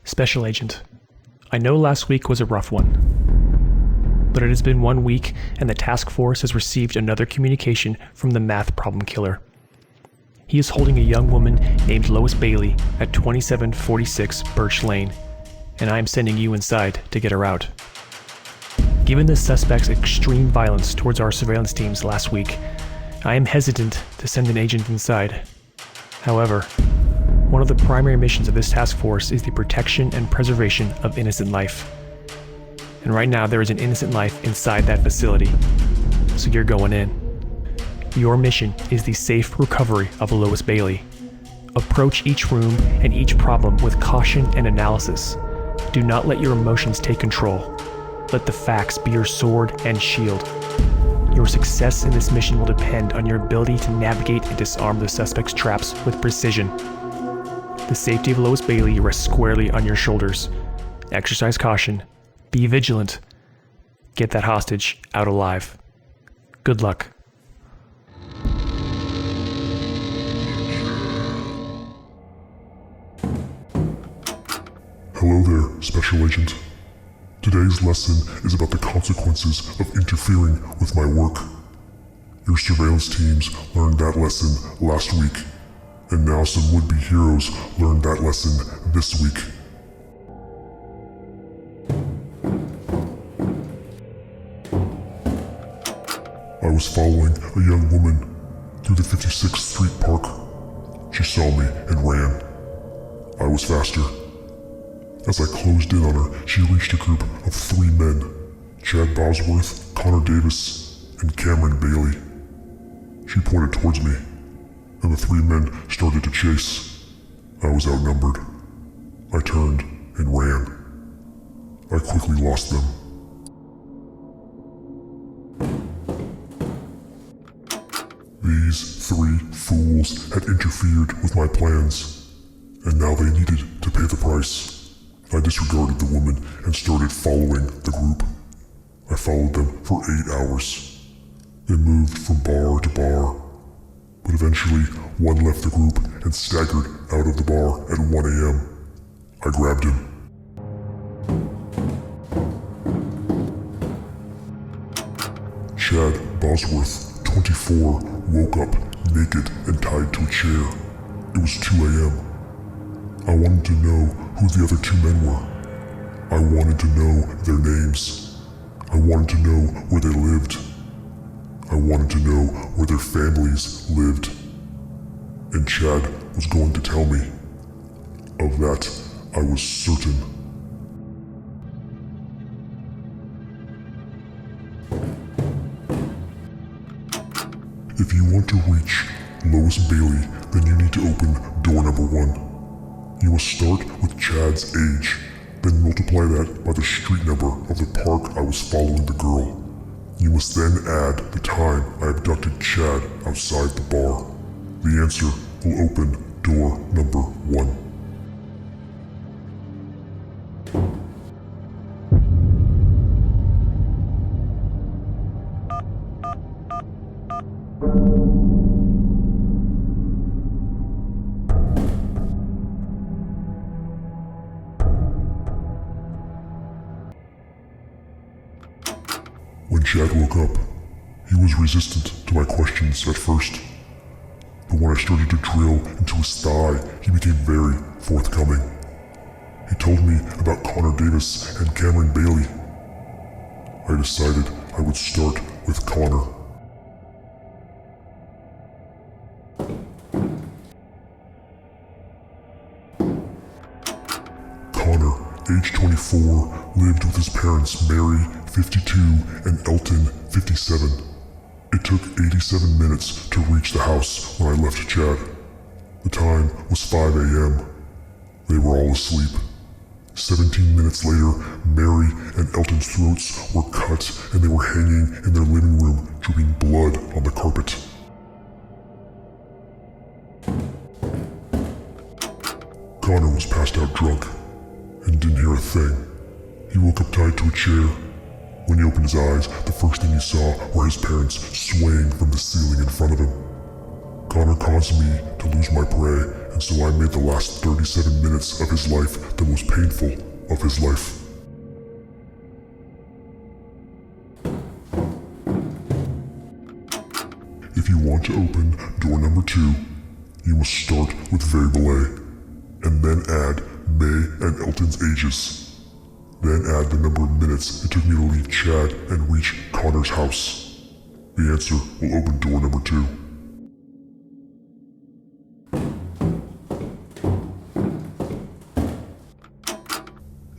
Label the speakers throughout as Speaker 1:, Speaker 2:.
Speaker 1: Special Agent, I know last week was a rough one, but it has been 1 week and the task force has received another communication from the math problem killer. He is holding a young woman named Lois Bailey at 2746 Birch Lane, and I am sending you inside to get her out. Given the suspect's extreme violence towards our surveillance teams last week, I am hesitant to send an agent inside. However, one of the primary missions of this task force is the protection and preservation of innocent life. And right now there is an innocent life inside that facility, so you're going in. Your mission is the safe recovery of Lois Bailey. Approach each room and each problem with caution and analysis. Do not let your emotions take control. Let the facts be your sword and shield. Your success in this mission will depend on your ability to navigate and disarm the suspect's traps with precision. The safety of Lois Bailey rests squarely on your shoulders. Exercise caution. Be vigilant. Get that hostage out alive. Good luck.
Speaker 2: Hello there, Special Agent. Today's lesson is about the consequences of interfering with my work. Your surveillance teams learned that lesson last week, and now some would-be heroes learned that lesson this week. I was following a young woman through the 56th Street Park. She saw me and ran. I was faster. As I closed in on her, she reached a group of 3 men, Chad Bosworth, Connor Davis, and Cameron Bailey. She pointed towards me, and the 3 men started to chase. I was outnumbered. I turned and ran. I quickly lost them. These 3 fools had interfered with my plans, and now they needed to pay the price. I disregarded the woman and started following the group. I followed them for 8 hours. They moved from bar to bar, but eventually one left the group and staggered out of the bar at 1 a.m. I grabbed him. Chad Bosworth, 24, woke up naked and tied to a chair. It was 2 a.m. I wanted to know who the other 2 men were. I wanted to know their names. I wanted to know where they lived. I wanted to know where their families lived. And Chad was going to tell me. Of that, I was certain. If you want to reach Lois Bailey, then you need to open door number 1. You must start with Chad's age, then multiply that by the street number of the park I was following the girl. You must then add the time I abducted Chad outside the bar. The answer will open door number 1. When Chad woke up, he was resistant to my questions at first. But when I started to drill into his thigh, he became very forthcoming. He told me about Connor Davis and Cameron Bailey. I decided I would start with Connor. Connor, age 24, lived with his parents Mary, 52, and Elton, 57. It took 87 minutes to reach the house when I left Chad. The time was 5 a.m. They were all asleep. 17 minutes later, Mary and Elton's throats were cut and they were hanging in their living room, dripping blood on the carpet. Connor was passed out drunk and didn't hear a thing. He woke up tied to a chair. When he opened his eyes, the first thing he saw were his parents swaying from the ceiling in front of him. Connor caused me to lose my prey, and so I made the last 37 minutes of his life the most painful of his life. If you want to open door number 2, you must start with variable A, and then add May and Elton's ages. Then add the number of minutes it took me to leave Chad and reach Connor's house. The answer will open door number 2.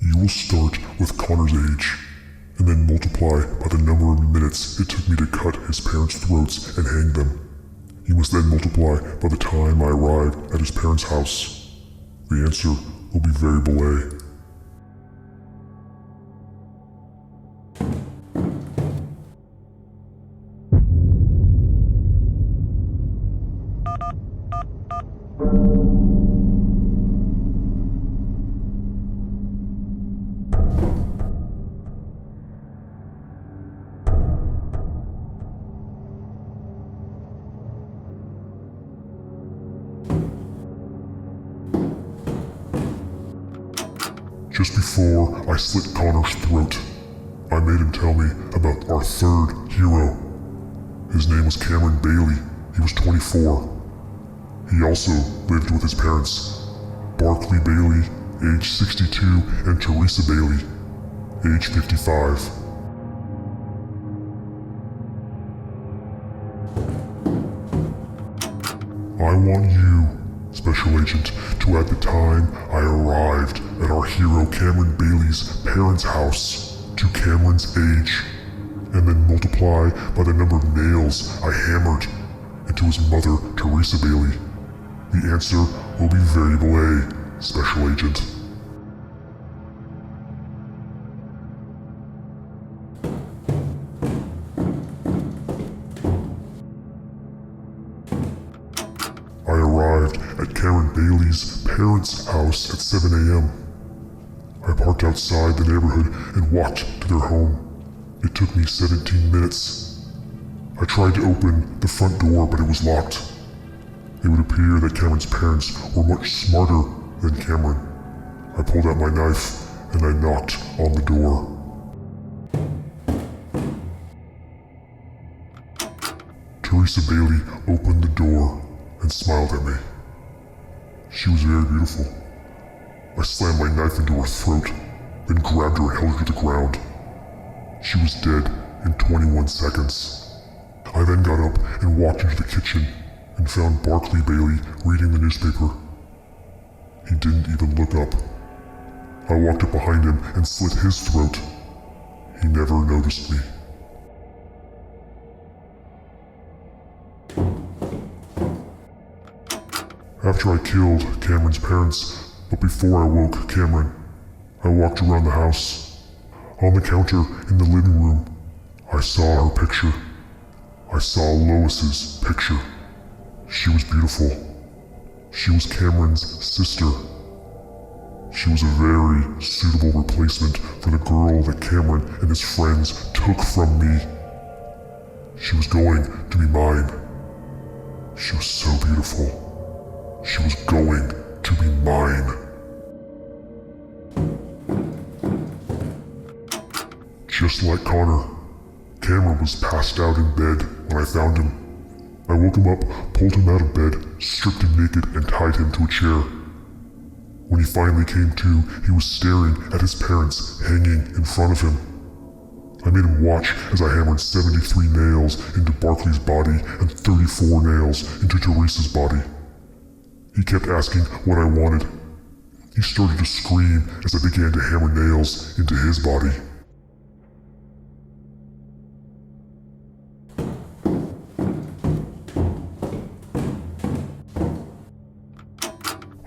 Speaker 2: You will start with Connor's age, and then multiply by the number of minutes it took me to cut his parents' throats and hang them. You must then multiply by the time I arrived at his parents' house. The answer will be variable A. Just before I slit Connor's throat, I made him tell me about our third hero. His name was Cameron Bailey. He was 24. He also lived with his parents, Barkley Bailey, age 62, and Teresa Bailey, age 55. I want you, Special Agent, to add the time I arrived at our hero Cameron Bailey's parents' house to Cameron's age, and then multiply by the number of nails I hammered into his mother, Teresa Bailey. The answer will be variable A, Special Agent. I arrived at Cameron Bailey's parents' house at 7 a.m. I parked outside the neighborhood and walked to their home. It took me 17 minutes. I tried to open the front door, but it was locked. It would appear that Cameron's parents were much smarter than Cameron. I pulled out my knife and I knocked on the door. Teresa Bailey opened the door and smiled at me. She was very beautiful. I slammed my knife into her throat, then grabbed her and held her to the ground. She was dead in 21 seconds. I then got up and walked into the kitchen and found Barkley Bailey reading the newspaper. He didn't even look up. I walked up behind him and slit his throat. He never noticed me. After I killed Cameron's parents, but before I woke Cameron, I walked around the house. On the counter in the living room, I saw her picture. I saw Lois's picture. She was beautiful. She was Cameron's sister. She was a very suitable replacement for the girl that Cameron and his friends took from me. She was going to be mine. She was so beautiful. She was going to be mine. Just like Connor, Cameron was passed out in bed when I found him. I woke him up, pulled him out of bed, stripped him naked, and tied him to a chair. When he finally came to, he was staring at his parents hanging in front of him. I made him watch as I hammered 73 nails into Barkley's body and 34 nails into Teresa's body. He kept asking what I wanted. He started to scream as I began to hammer nails into his body.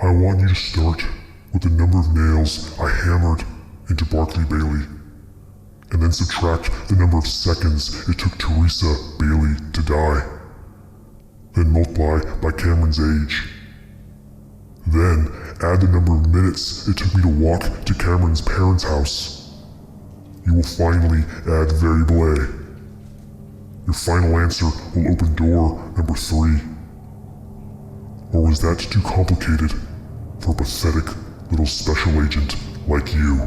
Speaker 2: I want you to start with the number of nails I hammered into Barkley Bailey, and then subtract the number of seconds it took Teresa Bailey to die. Then multiply by Cameron's age. Then add the number of minutes it took me to walk to Cameron's parents' house. You will finally add variable A. Your final answer will open door number 3. Or was that too complicated for a pathetic little special agent like you?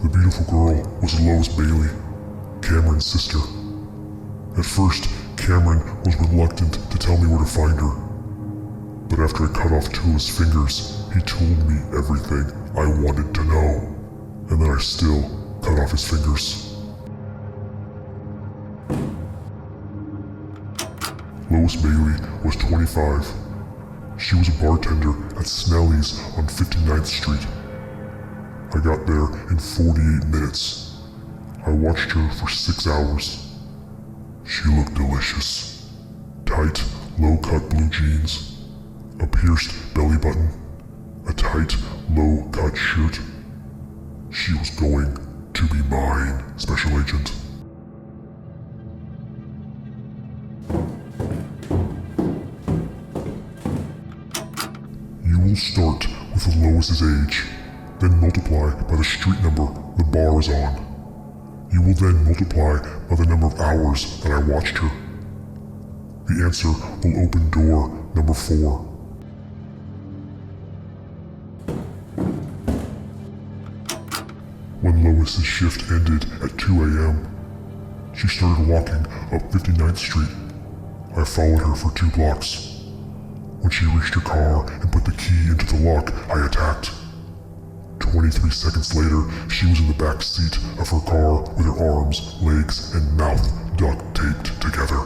Speaker 2: The beautiful girl was Lois Bailey, Cameron's sister. At first, Cameron was reluctant to tell me where to find her. But after I cut off 2 of his fingers, he told me everything I wanted to know. And then I still cut off his fingers. Lois Bailey was 25. She was a bartender at Snelly's on 59th Street. I got there in 48 minutes. I watched her for 6 hours. She looked delicious. Tight, low-cut blue jeans, a pierced belly button, a tight, low-cut shirt. She was going to be mine, Special Agent. You will start with Lois's age, then multiply by the street number the bar is on. You will then multiply by the number of hours that I watched her. The answer will open door number 4. When Lois's shift ended at 2 a.m., she started walking up 59th Street. I followed her for 2 blocks. When she reached her car and put the key into the lock, I attacked. 23 seconds later, she was in the back seat of her car with her arms, legs, and mouth duct taped together.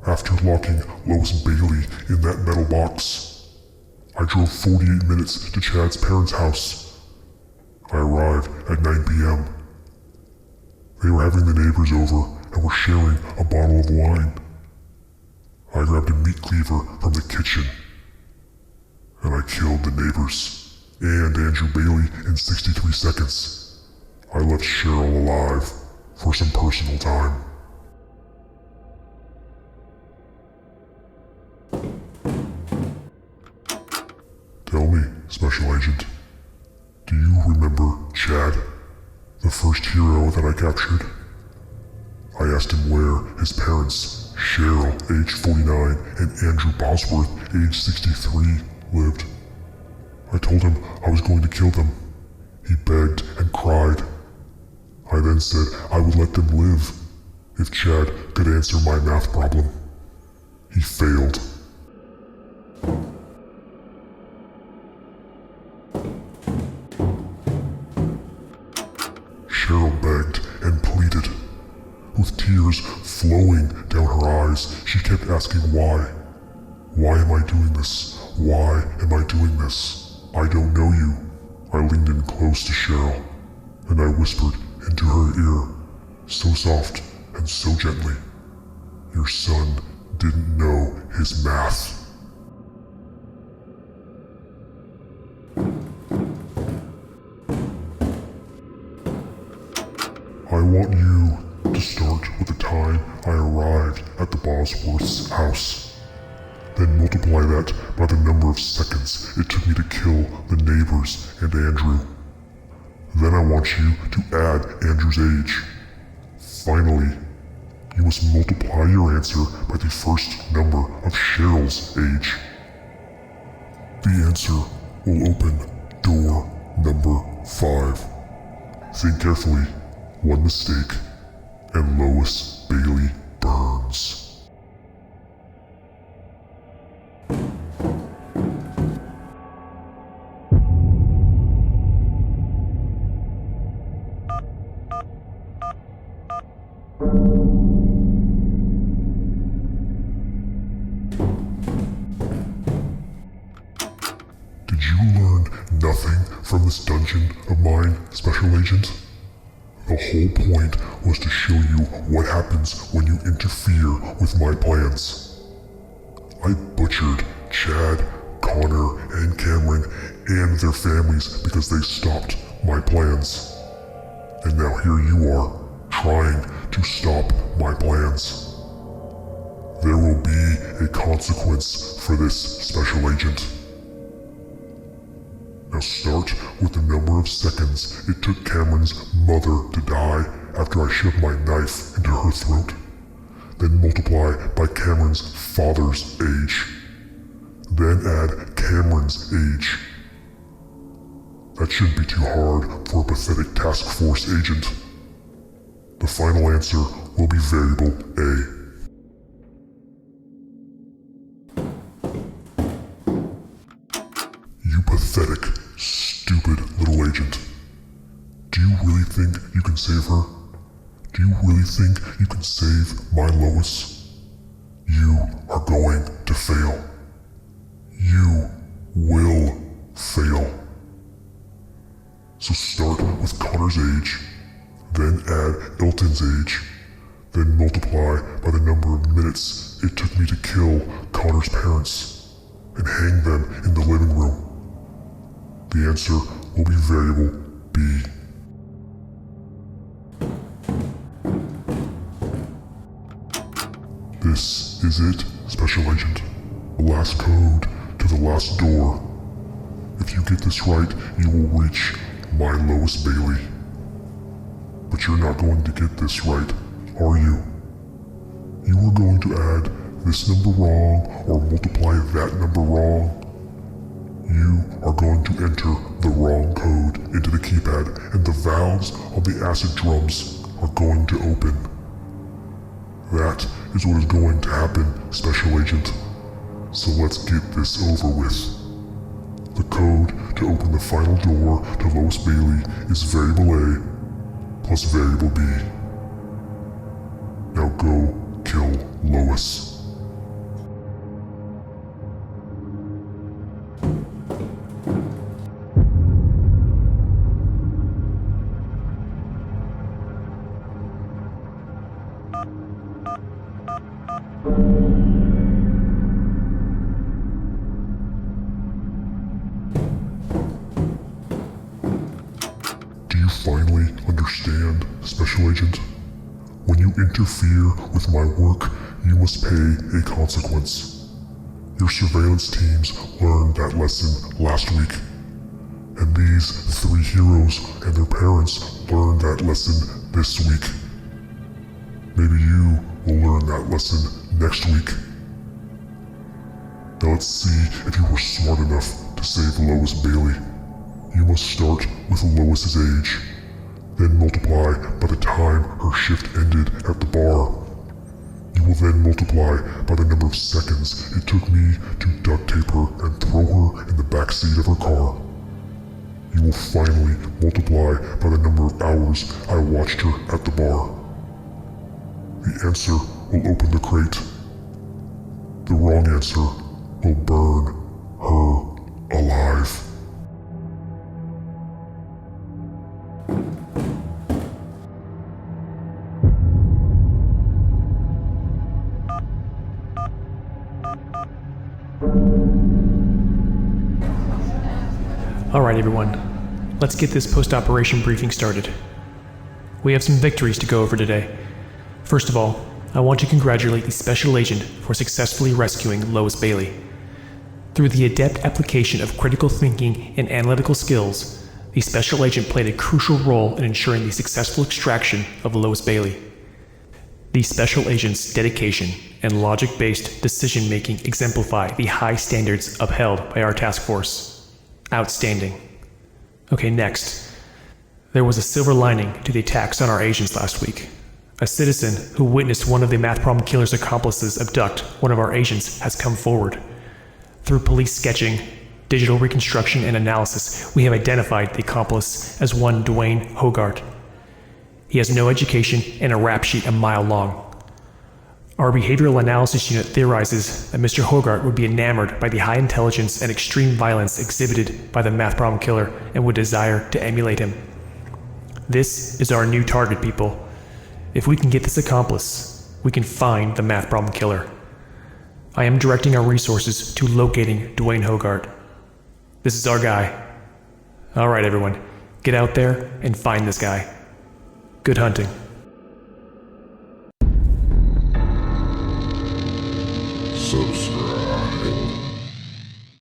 Speaker 2: After locking Lois Bailey in that metal box, I drove 48 minutes to Chad's parents' house. I arrived at 9 p.m. They were having the neighbors over and were sharing a bottle of wine. I grabbed a meat cleaver from the kitchen, and I killed the neighbors and Andrew Bailey in 63 seconds. I left Cheryl alive for some personal time. Tell me, Special Agent, do you remember Chad, the first hero that I captured? I asked him where his parents, Cheryl, age 49, and Andrew Bosworth, age 63, lived. I told him I was going to kill them. He begged and cried. I then said I would let them live if Chad could answer my math problem. He failed. Cheryl begged and pleaded. With tears flowing down her eyes, she kept asking why. Why am I doing this? Why am I doing this? I don't know you. I leaned in close to Cheryl, and I whispered into her ear, so soft and so gently, your son didn't know his math. I want you to start with the time I arrived at the Bosworth's house. Then multiply that by the number of seconds it took me to kill the neighbors and Andrew. Then I want you to add Andrew's age. Finally, you must multiply your answer by the first number of Cheryl's age. The answer will open door number 5. Think carefully. One mistake, and Lois Bailey burns. nothing from this dungeon of mine, Special Agent? The whole point was to show you what happens when you interfere with my plans. I butchered Chad, Connor, and Cameron and their families because they stopped my plans. And now here you are, trying to stop my plans. There will be a consequence for this, Special Agent. Now start with the number of seconds it took Cameron's mother to die after I shoved my knife into her throat. Then multiply by Cameron's father's age. Then add Cameron's age. That shouldn't be too hard for a pathetic task force agent. The final answer will be variable A. You pathetic, stupid little agent. Do you really think you can save her? Do you really think you can save my Lois? You are going to fail. You will fail. So start with Connor's age, then add Elton's age, then multiply by the number of minutes it took me to kill Connor's parents, and hang them in the living room. The answer will be variable B. This is it, Special Agent. The last code to the last door. If you get this right, you will reach my Lois Bailey. But you're not going to get this right, are you? You are going to add this number wrong or multiply that number wrong. You are going to enter the wrong code into the keypad, and the valves on the acid drums are going to open. That is what is going to happen, Special Agent. So let's get this over with. The code to open the final door to Lois Bailey is variable A plus variable B. Now go kill Lois. Do you finally understand, Special Agent? When you interfere with my work, you must pay a consequence. Your surveillance teams learned that lesson last week. And these 3 heroes and their parents learned that lesson this week. Maybe you will learn that lesson next week. Now let's see if you were smart enough to save Lois Bailey. You must start with Lois's age, then multiply by the time her shift ended at the bar. You will then multiply by the number of seconds it took me to duct tape her and throw her in the back seat of her car. You will finally multiply by the number of hours I watched her at the bar. The answer will open the crate. The wrong answer will burn her alive.
Speaker 1: Alright everyone, let's get this post-operation briefing started. We have some victories to go over today. First of all, I want to congratulate the Special Agent for successfully rescuing Lois Bailey. Through the adept application of critical thinking and analytical skills, the Special Agent played a crucial role in ensuring the successful extraction of Lois Bailey. The Special Agent's dedication and logic-based decision-making exemplify the high standards upheld by our task force. Outstanding. Okay, next. There was a silver lining to the attacks on our agents last week. A citizen who witnessed one of the math problem killer's accomplices abduct one of our agents has come forward. Through police sketching, digital reconstruction, and analysis, we have identified the accomplice as one Dwayne Hogarth. He has no education and a rap sheet a mile long. Our behavioral analysis unit theorizes that Mr. Hogarth would be enamored by the high intelligence and extreme violence exhibited by the math problem killer and would desire to emulate him. This is our new target, people. If we can get this accomplice, we can find the math problem killer. I am directing our resources to locating Dwayne Hogarth. This is our guy. All right, everyone, get out there and find this guy. Good hunting.